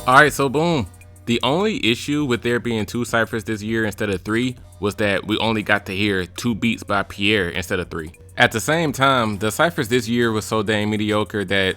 Alright, so boom. The only issue with there being 2 ciphers this year instead of 3 was that we only got to hear 2 beats by Pierre instead of 3. At the same time, the ciphers this year was so dang mediocre that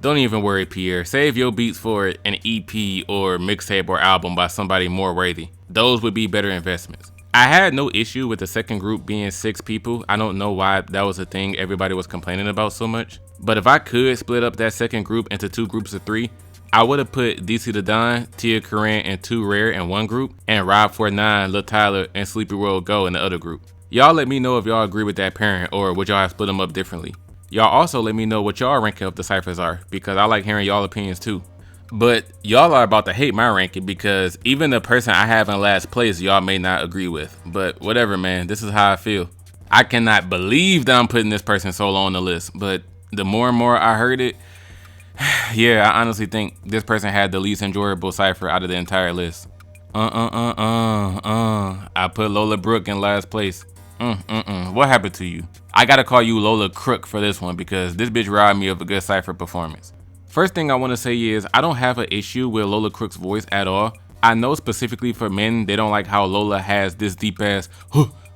don't even worry, Pierre. Save your beats for an EP or mixtape or album by somebody more worthy. Those would be better investments. I had no issue with the second group being 6 people. I don't know why that was a thing everybody was complaining about so much. But if I could split up that second group into 2 groups of 3, I would have put DC the Don, TiaCorine, and 2 Rare in one group, and Rob49, Lil Tyler, and SleazyWorld Go in the other group. Y'all let me know if y'all agree with that pairing, or would y'all have split them up differently. Y'all also let me know what y'all ranking of the ciphers are, because I like hearing y'all opinions too. But y'all are about to hate my ranking because even the person I have in last place y'all may not agree with. But whatever, man, this is how I feel. I cannot believe that I'm putting this person so low on the list, but the more and more I heard it, yeah, I honestly think this person had the least enjoyable cipher out of the entire list. I put Lola Brooke in last place. What happened to you? I gotta call you Lola Crook for this one because this bitch robbed me of a good cipher performance. First thing I want to say is I don't have an issue with Lola Crook's voice at all. I know specifically for men, they don't like how Lola has this deep ass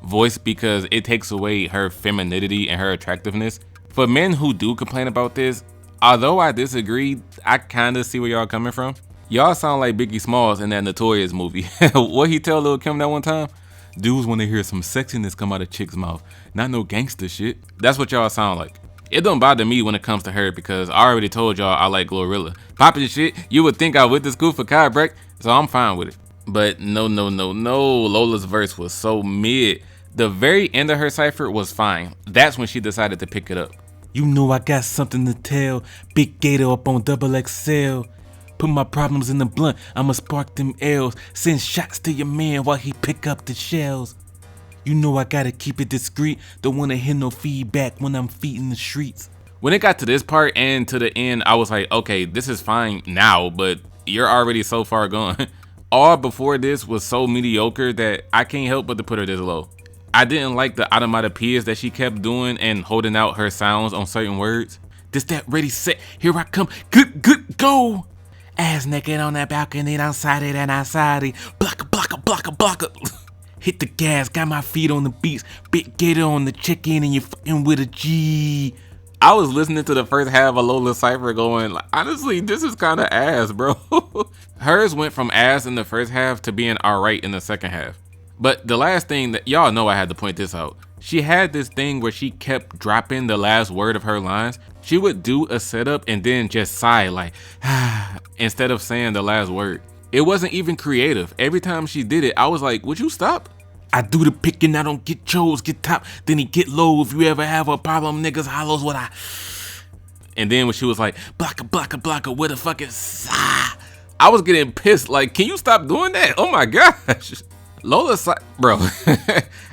voice because it takes away her femininity and her attractiveness. For men who do complain about this, although I disagree, I kinda see where y'all coming from. Y'all sound like Biggie Smalls in that Notorious movie. What he tell Lil Kim that one time? Dudes wanna hear some sexiness come out of chick's mouth, not no gangster shit. That's what y'all sound like. It don't bother me when it comes to her because I already told y'all I like GloRilla. Poppin' shit, you would think I went to school for Kybrek, so I'm fine with it. But no, Lola's verse was so mid. The very end of her cipher was fine. That's when she decided to pick it up. You know I got something to tell. Big Gator up on XXL. Put my problems in the blunt. I'ma spark them L's. Send shots to your man while he pick up the shells. You know I gotta keep it discreet. Don't wanna hear no feedback when I'm feeding the streets. When it got to this part and to the end, I was like, okay, this is fine now, but you're already so far gone. All before this was so mediocre that I can't help but to put her this low. I didn't like the automatopoeias that she kept doing and holding out her sounds on certain words. This, that, ready, set, here I come, good, go. Ass naked on that balcony, outside it and outside it. Blocka. Hit the gas, got my feet on the beats. Big Gator on the chicken and you fucking with a G. I was listening to the first half of Lola's cipher going, like, honestly, this is kind of ass, bro. Hers went from ass in the first half to being alright in the second half. But the last thing that y'all know, I had to point this out. She had this thing where she kept dropping the last word of her lines. She would do a setup and then just sigh like, instead of saying the last word. It wasn't even creative. Every time she did it, I was like, would you stop? I do the picking, I don't get chose, get top, then he get low. If you ever have a problem, niggas hollows what I. And then when she was like, blocka, where the fuck is I was getting pissed. Like, can you stop doing that? Oh my gosh. Lola, bro,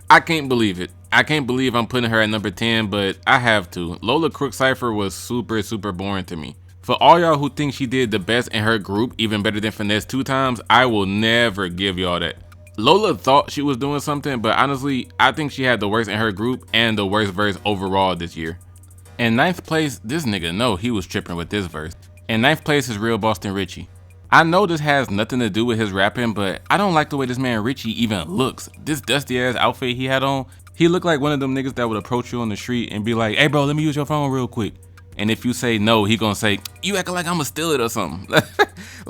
I can't believe it. I can't believe I'm putting her at number 10, but I have to. Lola Crook cipher was super boring to me. For all y'all who think she did the best in her group, even better than Finesse 2 times, I will never give y'all that. Lola thought she was doing something, but honestly, I think she had the worst in her group and the worst verse overall this year. In 9th place, this nigga know he was tripping with this verse. In 9th place is Real Boston Richey. I know this has nothing to do with his rapping, but I don't like the way this man Richey even looks. This dusty ass outfit he had on, he looked like one of them niggas that would approach you on the street and be like, hey bro, let me use your phone real quick. And if you say no, he gonna say, you acting like I'ma steal it or something.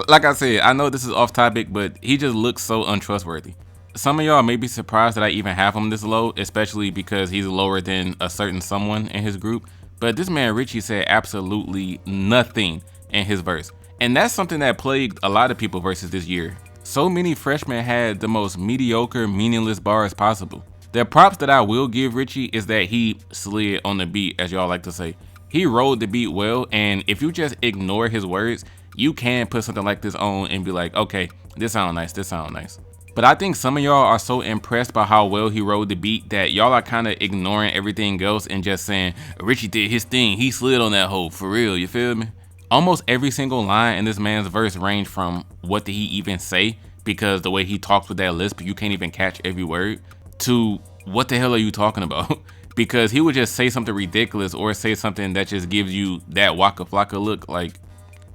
Like I said, I know this is off topic, but he just looks so untrustworthy. Some of y'all may be surprised that I even have him this low, especially because he's lower than a certain someone in his group. But this man Richey said absolutely nothing in his verse. And that's something that plagued a lot of people versus this year. So many freshmen had the most mediocre, meaningless bars possible. The props that I will give Richey is that he slid on the beat, as y'all like to say. He rode the beat well, and if you just ignore his words, you can put something like this on and be like, okay, this sound nice. But I think some of y'all are so impressed by how well he rode the beat that y'all are kind of ignoring everything else and just saying, Richey did his thing, he slid on that hoe, for real, you feel me? Almost every single line in this man's verse ranged from what did he even say, because the way he talks with that lisp, you can't even catch every word, to what the hell are you talking about? Because he would just say something ridiculous or say something that just gives you that Waka Flocka look like,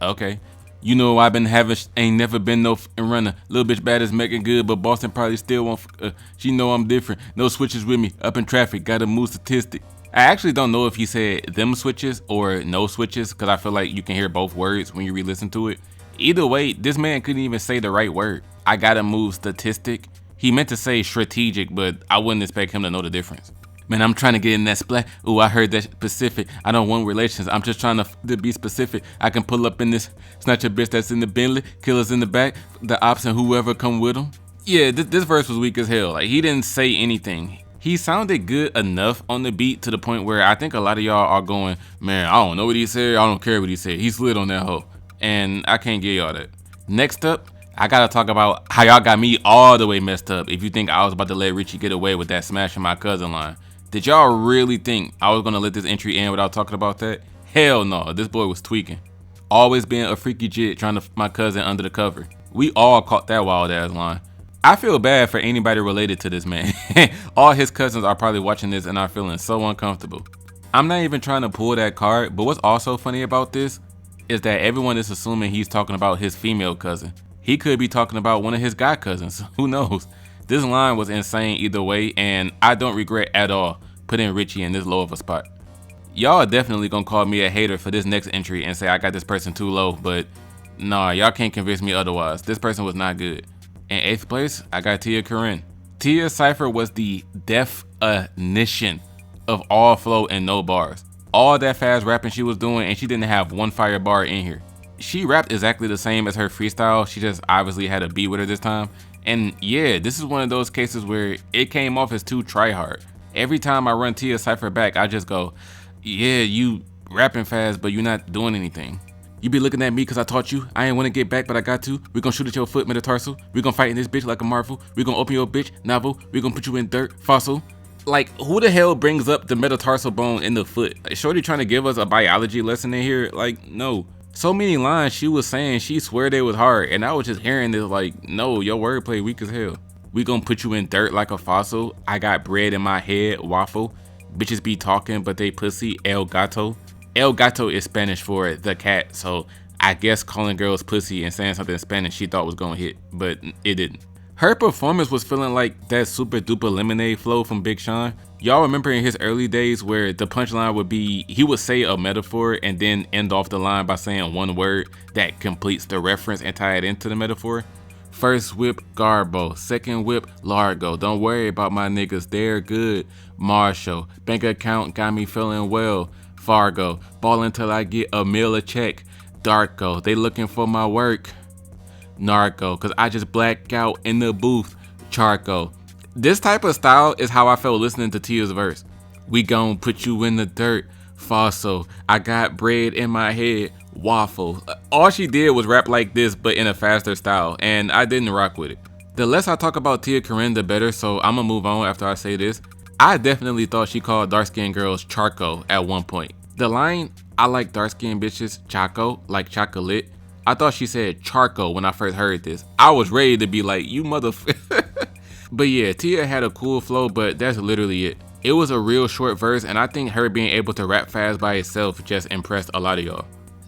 okay. You know I been having, ain't never been no runner. Little bitch bad is making good, but Boston probably still won't. She know I'm different. No switches with me. Up in traffic, gotta move statistic. I actually don't know if he said them switches or no switches, because I feel like you can hear both words when you re-listen to it. Either way, this man couldn't even say the right word. I gotta move statistic. He meant to say strategic, but I wouldn't expect him to know the difference. Man, I'm trying to get in that splat. Ooh, I heard that specific. I don't want relations. I'm just trying to be specific. I can pull up in this, snatch a bitch that's in the Bentley, killers in the back, the ops and whoever come with him. Yeah, this verse was weak as hell. Like, he didn't say anything. He sounded good enough on the beat to the point where I think a lot of y'all are going, man, I don't know what he said. I don't care what he said. He slid on that hoe. And I can't give y'all that. Next up, I gotta talk about how y'all got me all the way messed up if you think I was about to let Richey get away with that smashing my cousin line. Did y'all really think I was gonna let this entry end without talking about that? Hell no, this boy was tweaking. Always being a freaky jit trying to f my cousin under the cover. We all caught that wild ass line. I feel bad for anybody related to this man. All his cousins are probably watching this and are feeling so uncomfortable. I'm not even trying to pull that card, but what's also funny about this is that everyone is assuming he's talking about his female cousin. He could be talking about one of his guy cousins, who knows? This line was insane either way, and I don't regret at all putting Richey in this low of a spot. Y'all are definitely gonna call me a hater for this next entry and say I got this person too low, but nah, y'all can't convince me otherwise. This person was not good. In 8th place, I got TiaCorine. Tia Cypher was the definition of all flow and no bars. All that fast rapping she was doing, and she didn't have one fire bar in here. She rapped exactly the same as her freestyle, she just obviously had a beat with her this time. And yeah, this is one of those cases where it came off as too try hard. Every time I run Tia Cypher back, I just go, yeah, you rapping fast, but you're not doing anything. You be looking at me cause I taught you. I ain't wanna get back, but I got to. We gon' shoot at your foot metatarsal. We gon' fight in this bitch like a marvel. We gon' open your bitch, novel. We gon' put you in dirt, fossil. Like, who the hell brings up the metatarsal bone in the foot? Like, shorty trying to give us a biology lesson in here? Like, no. So many lines she was saying, she swear they was hard, and I was just hearing this like, no, your wordplay weak as hell. We gon' put you in dirt like a fossil. I got bread in my head, waffle. Bitches be talking, but they pussy, el gato. El gato is Spanish for the cat, so I guess calling girls pussy and saying something in Spanish she thought was gonna hit, but it didn't. Her performance was feeling like that super duper lemonade flow from Big Sean. Y'all remember in his early days where the punchline would be, he would say a metaphor and then end off the line by saying one word that completes the reference and tie it into the metaphor? First whip, Garbo. Second whip, Largo. Don't worry about my niggas, they're good. Marshall. Bank account got me feeling well. Fargo. Ballin' till I get a meal a check. Darko. They looking for my work. Narco. Cause I just black out in the booth. Charco. This type of style is how I felt listening to Tia's verse. We gon' put you in the dirt. Fossil. I got bread in my head. Waffle. All she did was rap like this, but in a faster style, and I didn't rock with it. The less I talk about TiaCorine, the better, so I'ma move on after I say this. I definitely thought she called dark-skinned girls charco at one point. The line, I like dark-skinned bitches, choco, like chocolate. I thought she said charco when I first heard this. I was ready to be like, you motherfucker. But yeah, Tia had a cool flow, but that's literally it. It was a real short verse, and I think her being able to rap fast by itself just impressed a lot of y'all.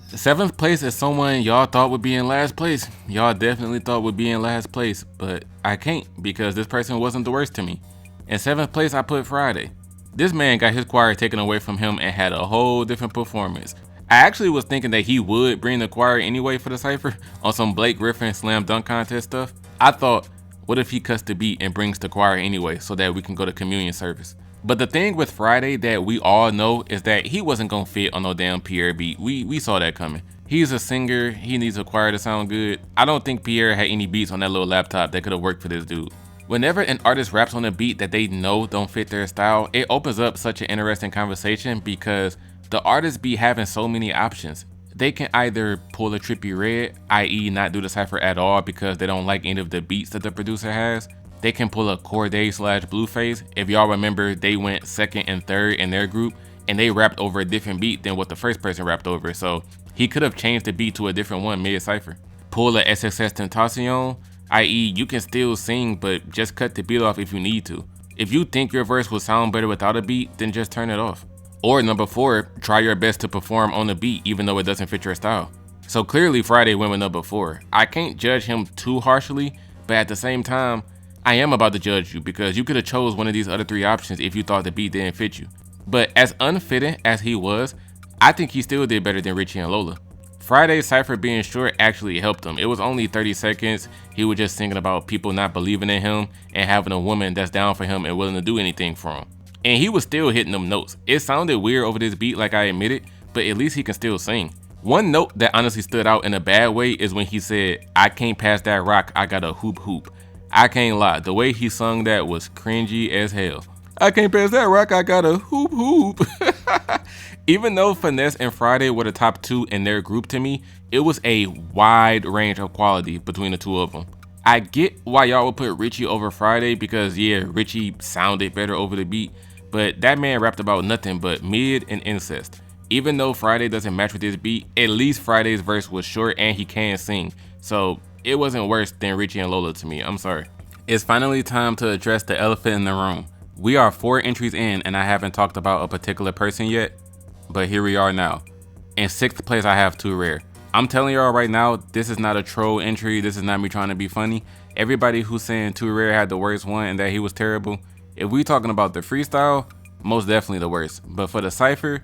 7th place is someone y'all thought would be in last place. Y'all definitely thought would be in last place, but I can't because this person wasn't the worst to me. In 7th place, I put Fridayy. This man got his choir taken away from him and had a whole different performance. I actually was thinking that he would bring the choir anyway for the cypher on some Blake Griffin slam dunk contest stuff. I thought, what if he cuts the beat and brings the choir anyway so that we can go to communion service? But the thing with Fridayy that we all know is that he wasn't gonna fit on no damn Pierre beat. We saw that coming. He's a singer, he needs a choir to sound good. I don't think Pierre had any beats on that little laptop that could have worked for this dude. Whenever an artist raps on a beat that they know don't fit their style, it opens up such an interesting conversation because the artists be having so many options. They can either pull a Trippie Redd, i.e. not do the cypher at all because they don't like any of the beats that the producer has. They can pull a Cordae/Blueface. If y'all remember, they went 2nd and 3rd in their group and they rapped over a different beat than what the first person rapped over. So he could have changed the beat to a different one mid-cypher. Pull a XXL Tentacion, i.e. you can still sing but just cut the beat off if you need to. If you think your verse will sound better without a beat, then just turn it off. Or number 4, try your best to perform on the beat even though it doesn't fit your style. So clearly Fridayy went up before. I can't judge him too harshly, but at the same time, I am about to judge you because you could have chose one of these other 3 options if you thought the beat didn't fit you. But as unfitting as he was, I think he still did better than Richey and Lola. Friday's cypher being short actually helped him. It was only 30 seconds. He was just singing about people not believing in him and having a woman that's down for him and willing to do anything for him. And he was still hitting them notes. It sounded weird over this beat, like I admitted, but at least he can still sing. One note that honestly stood out in a bad way is when he said, "I can't pass that rock, I got a hoop hoop." I can't lie, the way he sung that was cringy as hell. I can't pass that rock, I got a hoop hoop. Even though Finesse and Fridayy were the top 2 in their group to me, it was a wide range of quality between the 2 of them. I get why y'all would put Richey over Fridayy because yeah, Richey sounded better over the beat, but that man rapped about nothing but mid and incest. Even though Fridayy doesn't match with this beat, at least Friday's verse was short and he can sing, so it wasn't worse than Richey and Lola to me, I'm sorry. It's finally time to address the elephant in the room. We are 4 entries in and I haven't talked about a particular person yet, but here we are now. In 6th place I have Too Rare. I'm telling y'all right now, this is not a troll entry, this is not me trying to be funny. Everybody who's saying Too Rare had the worst one and that he was terrible, if we talking about the freestyle, most definitely the worst. But for the cypher,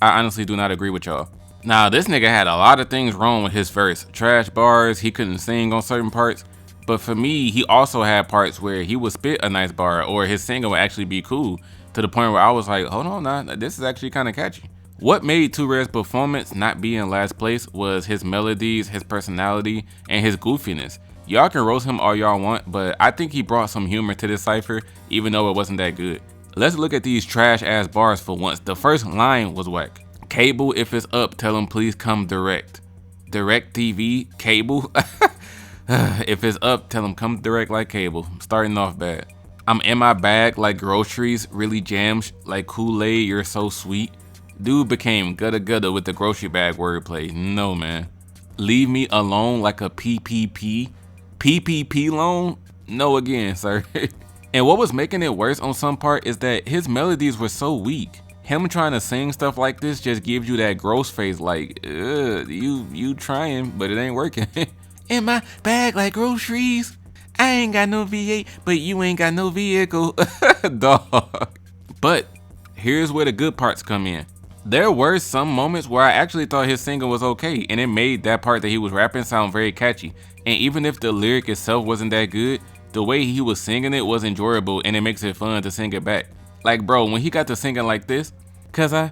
I honestly do not agree with y'all. Now this nigga had a lot of things wrong with his verse. Trash bars, he couldn't sing on certain parts. But for me, he also had parts where he would spit a nice bar or his singing would actually be cool to the point where I was like, hold on now, this is actually kind of catchy. What made Too Rare's performance not be in last place was his melodies, his personality, and his goofiness. Y'all can roast him all y'all want, but I think he brought some humor to this cypher, even though it wasn't that good. Let's look at these trash ass bars for once. The first line was whack. Cable, if it's up, tell him please come direct. Direct TV, cable. If it's up, tell him come direct like cable. Starting off bad. I'm in my bag like groceries, really jams like Kool-Aid, you're so sweet. Dude became gutta gutta with the grocery bag wordplay. No man. Leave me alone like a PPP. PPP loan? No again, sir. And what was making it worse on some part is that his melodies were so weak. Him trying to sing stuff like this just gives you that gross face like, you trying, but it ain't working. In my bag like groceries. I ain't got no V8, but you ain't got no vehicle. Dog. But here's where the good parts come in. There were some moments where I actually thought his singing was okay, and it made that part that he was rapping sound very catchy. And even if the lyric itself wasn't that good, the way he was singing it was enjoyable and it makes it fun to sing it back. Like bro, when he got to singing like this, cause I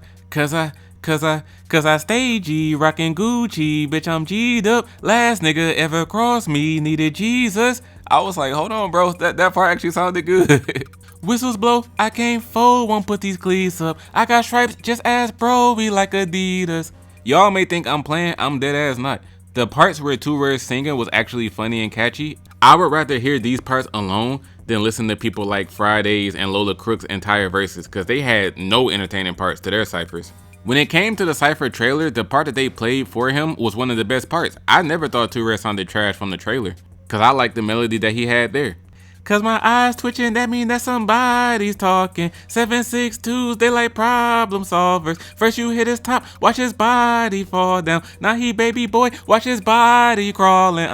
stay G, rockin' Gucci, bitch I'm G'd up, last nigga ever crossed me, needed Jesus. I was like, hold on bro, that part actually sounded good. Whistles blow, I can't fold, won't put these cleats up. I got stripes, just ask bro, we like Adidas. Y'all may think I'm playing, I'm dead ass not. The parts where Too Rare singing was actually funny and catchy. I would rather hear these parts alone than listen to people like Friday's and Lola Crook's entire verses, cause they had no entertaining parts to their cyphers. When it came to the cypher trailer, the part that they played for him was one of the best parts. I never thought Too Rare sounded trash from the trailer, cause I liked the melody that he had there. Cause my eyes twitching, that mean that somebody's talking. 762s, they like problem solvers. First you hit his top, watch his body fall down. Now he baby boy, watch his body crawling,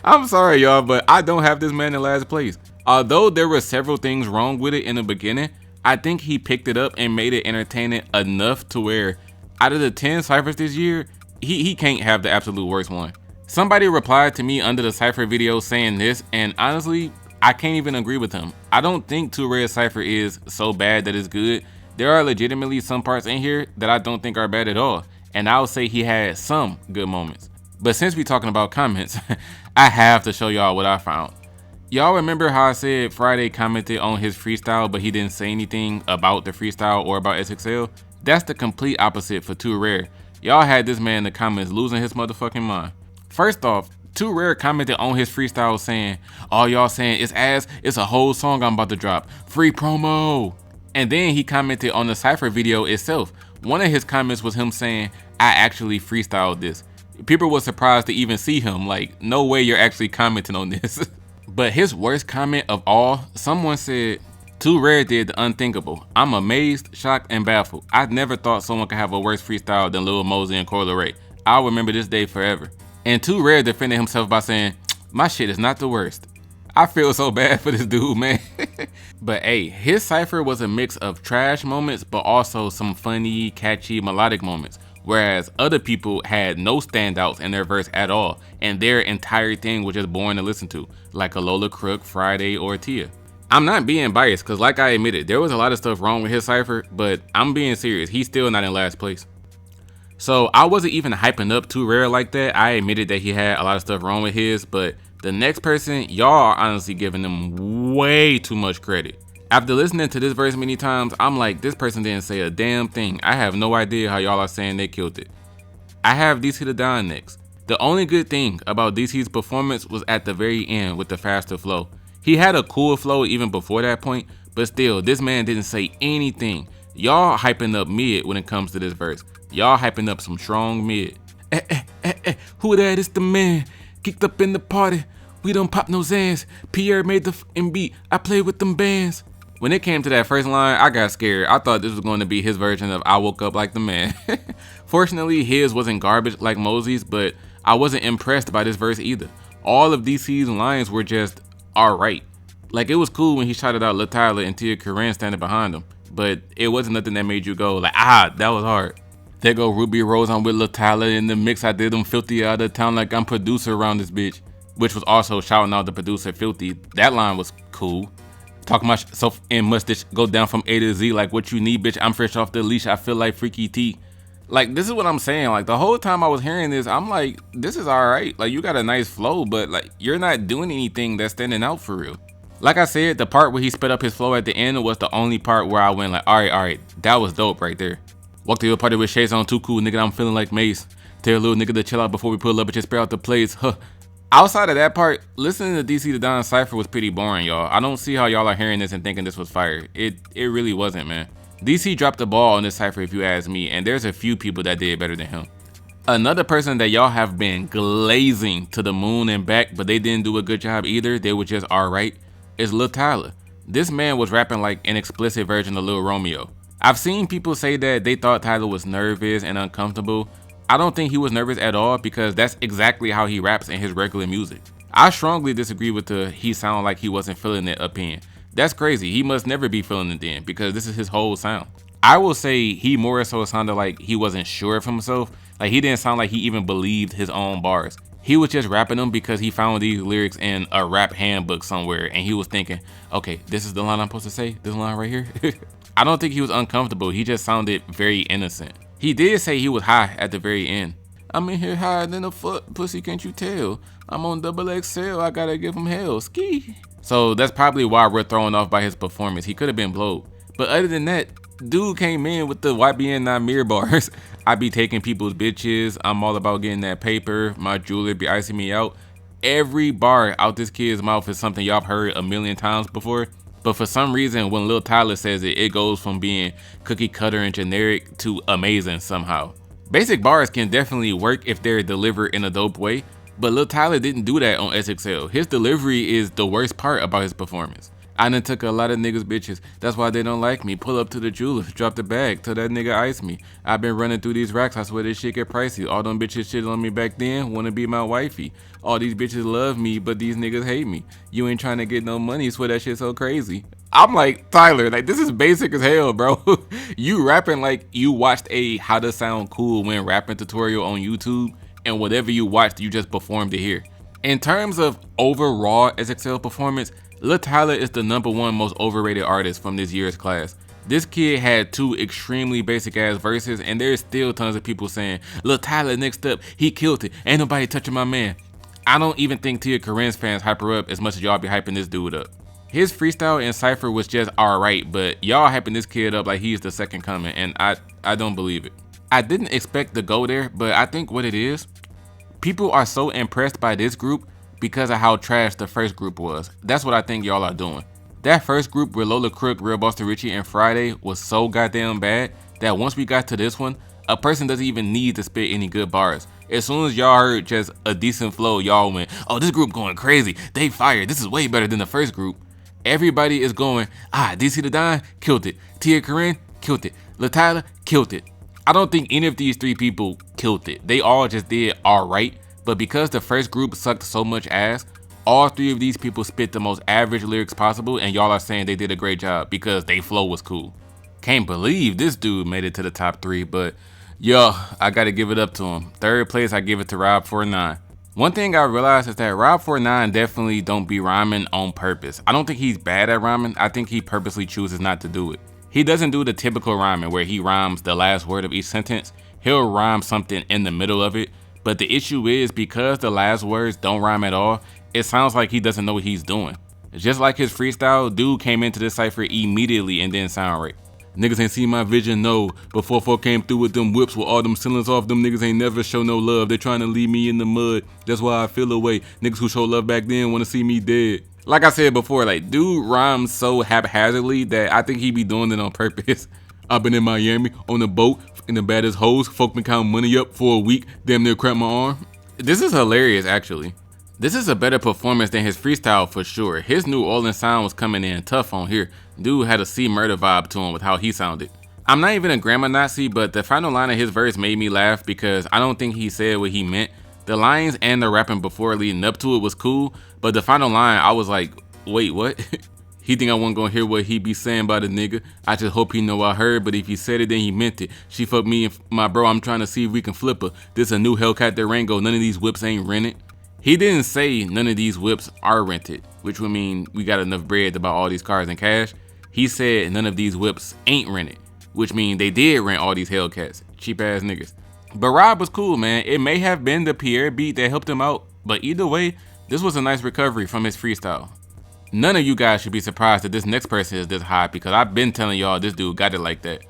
I'm sorry y'all, but I don't have this man in last place. Although there were several things wrong with it in the beginning, I think he picked it up and made it entertaining enough to where out of the 10 cyphers this year, he can't have the absolute worst one. Somebody replied to me under the cypher video saying this, and honestly, I can't even agree with him. I don't think Too Rare's cypher is so bad that it's good. There are legitimately some parts in here that I don't think are bad at all, and I'll say he had some good moments. But since we talking about comments, I have to show y'all what I found. Y'all remember how I said Fridayy commented on his freestyle, but he didn't say anything about the freestyle or about XXL? That's the complete opposite for Too Rare. Y'all had this man in the comments losing his motherfucking mind. First off, Too Rare commented on his freestyle saying, all y'all saying is ass, it's a whole song I'm about to drop. Free promo. And then he commented on the cypher video itself. One of his comments was him saying, I actually freestyled this. People were surprised to even see him, like, no way you're actually commenting on this. But his worst comment of all, someone said, Too Rare did the unthinkable. I'm amazed, shocked, and baffled. I never thought someone could have a worse freestyle than Lil Mosey and Coi Leray. I'll remember this day forever. And Too Rare defended himself by saying, my shit is not the worst. I feel so bad for this dude, man. But hey, his cypher was a mix of trash moments, but also some funny, catchy, melodic moments. Whereas other people had no standouts in their verse at all, and their entire thing was just boring to listen to, like a Lola, Crook, Fridayy, or Tia. I'm not being biased, cause like I admitted, there was a lot of stuff wrong with his cypher, but I'm being serious, he's still not in last place. So I wasn't even hyping up Too Rare like that. I admitted that he had a lot of stuff wrong with his, but the next person, y'all are honestly giving them way too much credit. After listening to this verse many times, I'm like, this person didn't say a damn thing. I have no idea how y'all are saying they killed it. I have DC the Don next. The only good thing about DC's performance was at the very end with the faster flow. He had a cool flow even before that point, but still, this man didn't say anything. Y'all hyping up mid when it comes to this verse. Y'all hyping up some strong mid. Who that? It's the man. Kicked up in the party. We don't pop no Zans. Pierre made the beat. I played with them bands. When it came to that first line, I got scared. I thought this was going to be his version of I Woke Up Like the Man. Fortunately, his wasn't garbage like Mosey's, but I wasn't impressed by this verse either. All of DC's lines were just alright. Like, it was cool when he shouted out Lil Tyler and TiaCorine standing behind him, but it wasn't nothing that made you go like, ah, that was hard. There go Ruby Rose on with Lil Tyler in the mix. I did them filthy out of town like I'm producer around this bitch, which was also shouting out the producer Filthy. That line was cool. Talking myself and mustache go down from A to Z like what you need, bitch. I'm fresh off the leash. I feel like Freaky T. Like, this is what I'm saying. Like, the whole time I was hearing this, I'm like, this is all right. Like, you got a nice flow, but like, you're not doing anything that's standing out for real. Like I said, the part where he sped up his flow at the end was the only part where I went like, all right, that was dope right there. Walked to a party with shades on, too cool, nigga. I'm feeling like Mace. Tell a little nigga to chill out before we pull up and just spray out the place. Huh. Outside of that part, listening to DC the Don cypher was pretty boring, y'all. I don't see how y'all are hearing this and thinking this was fire. It really wasn't, man. DC dropped the ball on this cypher if you ask me, and there's a few people that did better than him. Another person that y'all have been glazing to the moon and back, but they didn't do a good job either, they were just alright, is Lil Tyler. This man was rapping like an explicit version of Lil Romeo. I've seen people say that they thought Tyler was nervous and uncomfortable. I don't think he was nervous at all because that's exactly how he raps in his regular music. I strongly disagree with the he sound like he wasn't feeling it opinion. That's crazy. He must never be feeling it then because this is his whole sound. I will say he more so sounded like he wasn't sure of himself. Like, he didn't sound like he even believed his own bars. He was just rapping them because he found these lyrics in a rap handbook somewhere and he was thinking, okay, this is the line I'm supposed to say, this line right here. I don't think he was uncomfortable. He just sounded very innocent. He did say he was high at the very end. I'm in here higher than a foot, pussy, can't you tell? I'm on XXL, I gotta give him hell, ski. So that's probably why we're thrown off by his performance. He could have been blowed. But other than that, dude came in with the YBN Amiri bars. I be taking people's bitches. I'm all about getting that paper. My jeweler be icing me out. Every bar out this kid's mouth is something y'all heard a million times before. But for some reason, when Lil Tyler says it, it goes from being cookie cutter and generic to amazing somehow. Basic bars can definitely work if they're delivered in a dope way, but Lil Tyler didn't do that on XXL. His delivery is the worst part about his performance. I done took a lot of niggas bitches, that's why they don't like me. Pull up to the jeweler, drop the bag, till that nigga ice me. I been running through these racks, I swear this shit get pricey. All them bitches shit on me back then, wanna be my wifey. All these bitches love me, but these niggas hate me. You ain't trying to get no money, swear that shit so crazy. I'm like, Tyler, like, this is basic as hell, bro. You rapping like you watched a how to sound cool when rapping tutorial on YouTube, and whatever you watched, you just performed it here. In terms of overall XXL performance, Lil Tyler is the #1 most overrated artist from this year's class. This kid had 2 extremely basic ass verses, and there's still tons of people saying, Lil Tyler next up, he killed it, ain't nobody touching my man. I don't even think TiaCorine's fans hype her up as much as y'all be hyping this dude up. His freestyle and cypher was just alright, but y'all hyping this kid up like he's the second coming, and I don't believe it. I didn't expect to go there, but I think what it is, people are so impressed by this group because of how trash the first group was. That's what I think y'all are doing. That first group with Lola, Crook, Real Boston Richey, and Fridayy was so goddamn bad that once we got to this one, a person doesn't even need to spit any good bars. As soon as y'all heard just a decent flow, y'all went, oh, this group going crazy. They fired. This is way better than the first group. Everybody is going, DC the Don killed it. TiaCorine killed it. Lil Tyler killed it. I don't think any of these 3 people killed it. They all just did alright, but because the first group sucked so much ass, all 3 of these people spit the most average lyrics possible, and y'all are saying they did a great job because they flow was cool. Can't believe this dude made it to the top 3, but yo, I gotta give it up to him. 3rd place, I give it to Rob49. One thing I realized is that Rob49 definitely don't be rhyming on purpose. I don't think he's bad at rhyming, I think he purposely chooses not to do it. He doesn't do the typical rhyming where he rhymes the last word of each sentence. He'll rhyme something in the middle of it, but the issue is because the last words don't rhyme at all, it sounds like he doesn't know what he's doing. Just like his freestyle, dude came into this cypher immediately and didn't sound right. Niggas ain't seen my vision, no. Before 4 came through with them whips with all them ceilings off, them niggas ain't never show no love. They trying to leave me in the mud. That's why I feel away. Niggas who show love back then wanna see me dead. Like I said before, like dude rhymes so haphazardly that I think he be doing it on purpose. I've been in Miami on the boat in the baddest hoes. Folk been counting money up for a week. Damn near cracked my arm. This is hilarious actually. This is a better performance than his freestyle for sure. His New Orleans sound was coming in tough on here. Dude had a C Murder vibe to him with how he sounded. I'm not even a grammar Nazi, but the final line of his verse made me laugh because I don't think he said what he meant. The lines and the rapping before leading up to it was cool, but the final line, I was like, wait, what? He think I wasn't gonna hear what he be saying about a nigga. I just hope he know I heard, but if he said it, then he meant it. She fucked me and my bro, I'm trying to see if we can flip her. This a new Hellcat Durango, none of these whips ain't rented. He didn't say none of these whips are rented, which would mean we got enough bread to buy all these cars in cash. He said none of these whips ain't rented, which means they did rent all these Hellcats, cheap ass niggas. But Rob was cool, man. It may have been the Pierre beat that helped him out, but either way, this was a nice recovery from his freestyle. None of you guys should be surprised that this next person is this high because I've been telling y'all this dude got it like that.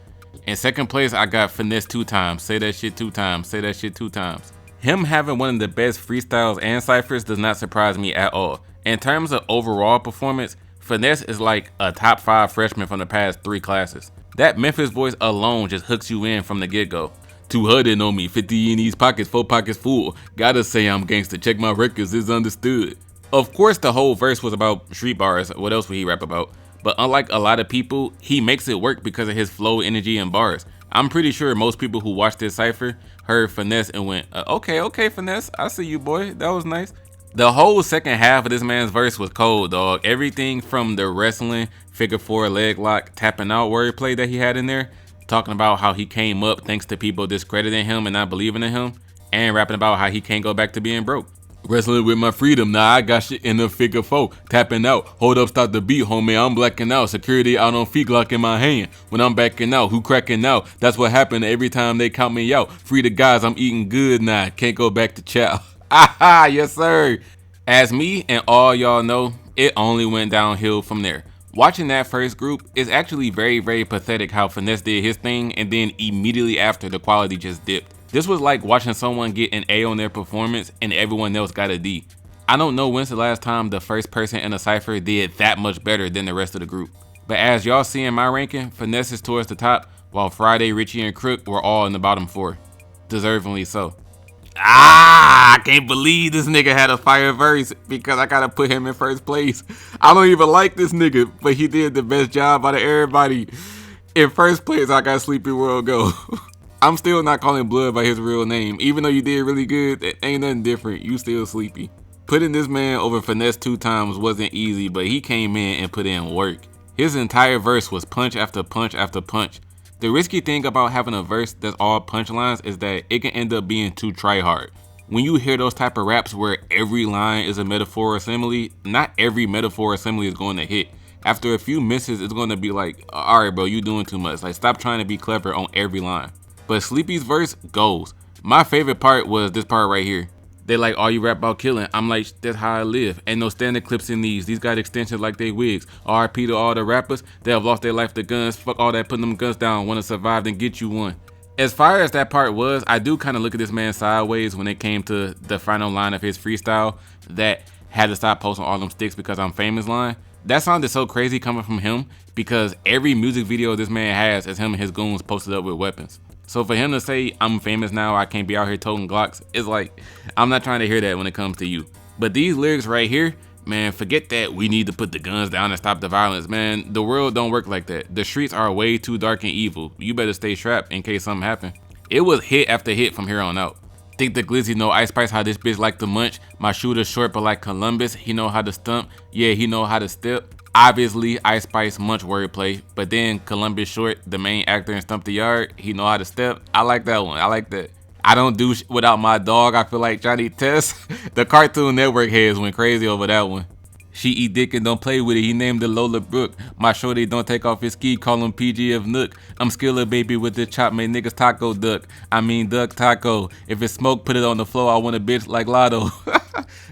In 2nd place, I got Finesse 2 times. Say that shit 2 times. Say that shit 2 times. Him having one of the best freestyles and ciphers does not surprise me at all. In terms of overall performance, Finesse is like a top 5 freshman from the past 3 classes. That Memphis voice alone just hooks you in from the get-go. 200 on me, 50 in these pockets, 4 pockets full. Gotta say I'm gangster, check my records, it's understood. Of course the whole verse was about street bars, what else would he rap about? But unlike a lot of people, he makes it work because of his flow, energy, and bars. I'm pretty sure most people who watched this cypher heard Finesse and went, okay, Finesse, I see you boy, that was nice. The whole second half of this man's verse was cold, dog. Everything from the wrestling, figure 4 leg lock, tapping out wordplay that he had in there, talking about how he came up thanks to people discrediting him and not believing in him, and rapping about how he can't go back to being broke. Wrestling with my freedom, now I got shit in the figure 4, tapping out, hold up, stop the beat, homie, I'm blacking out, security out on feet, Glock in my hand, when I'm backing out, who cracking out, that's what happened every time they count me out, free the guys, I'm eating good now, can't go back to chow. Aha, yes sir. As me and all y'all know, it only went downhill from there. Watching that first group is actually very, very pathetic how Finesse did his thing and then immediately after the quality just dipped. This was like watching someone get an A on their performance and everyone else got a D. I don't know when's the last time the first person in a cypher did that much better than the rest of the group. But as y'all see in my ranking, Finesse is towards the top, while Fridayy, Richey, and Crook were all in the bottom 4. Deservingly so. I can't believe this nigga had a fire verse because I gotta put him in first place. I don't even like this nigga, but he did the best job out of everybody. In first place, I got SleazyWorld go. I'm still not calling Blood by his real name. Even though you did really good, it ain't nothing different. You still sleepy. Putting this man over Finesse 2 times wasn't easy, but he came in and put in work. His entire verse was punch after punch after punch. The risky thing about having a verse that's all punchlines is that it can end up being too try-hard. When you hear those type of raps where every line is a metaphor or simile, not every metaphor or simile is going to hit. After a few misses, it's going to be like, alright bro, you doing too much. Like, stop trying to be clever on every line. But Sleepy's verse goes. My favorite part was this part right here. They like, all you rap about killing. I'm like, that's how I live. Ain't no standard clips in these. These got extensions like they wigs. RIP to all the rappers that have lost their life to guns. Fuck all that putting them guns down. Wanna survive, then get you one. As far as that part was, I do kind of look at this man sideways when it came to the final line of his freestyle that had to stop posting all them sticks because I'm famous line. That sounded so crazy coming from him because every music video this man has is him and his goons posted up with weapons. So for him to say, I'm famous now, I can't be out here toting Glocks, it's like, I'm not trying to hear that when it comes to you. But these lyrics right here, man, forget that we need to put the guns down and stop the violence, man. The world don't work like that. The streets are way too dark and evil. You better stay strapped in case something happen. It was hit after hit from here on out. Think the glizzy know Ice Spice how this bitch like to munch. My shooter short but like Columbus, he know how to stump. Yeah, he know how to step. Obviously, Ice Spice munch wordplay, but then Columbus short, the main actor in Stump the Yard, he know how to step. I like that one. I like that. I don't do without my dog. I feel like Johnny Test. The Cartoon Network heads went crazy over that one. She eat dick and don't play with it. He named the Lola Brooke. My shorty don't take off his ski. Call him PGF Nook. I'm skiller baby with the chop. Made niggas taco duck. I mean duck taco. If it's smoke, put it on the floor. I want a bitch like Lotto.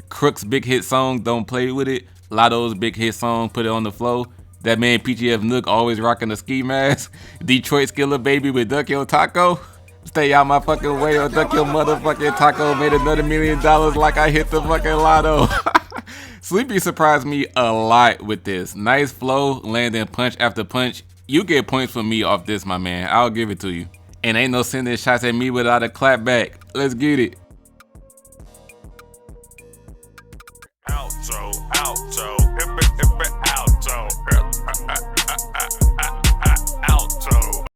Crook's big hit song. Don't play with it. Lotto's big hit song. Put it on the floor. That man PGF Nook always rocking a ski mask. Detroit skiller baby with duck your taco. Stay out my fucking way or duck your motherfucking taco. Made another $1 million like I hit the fucking lotto. Sleepy surprised me a lot with this. Nice flow, landing punch after punch. You get points from me off this, my man. I'll give it to you. And ain't no sending shots at me without a clap back. Let's get it. Outro, outro.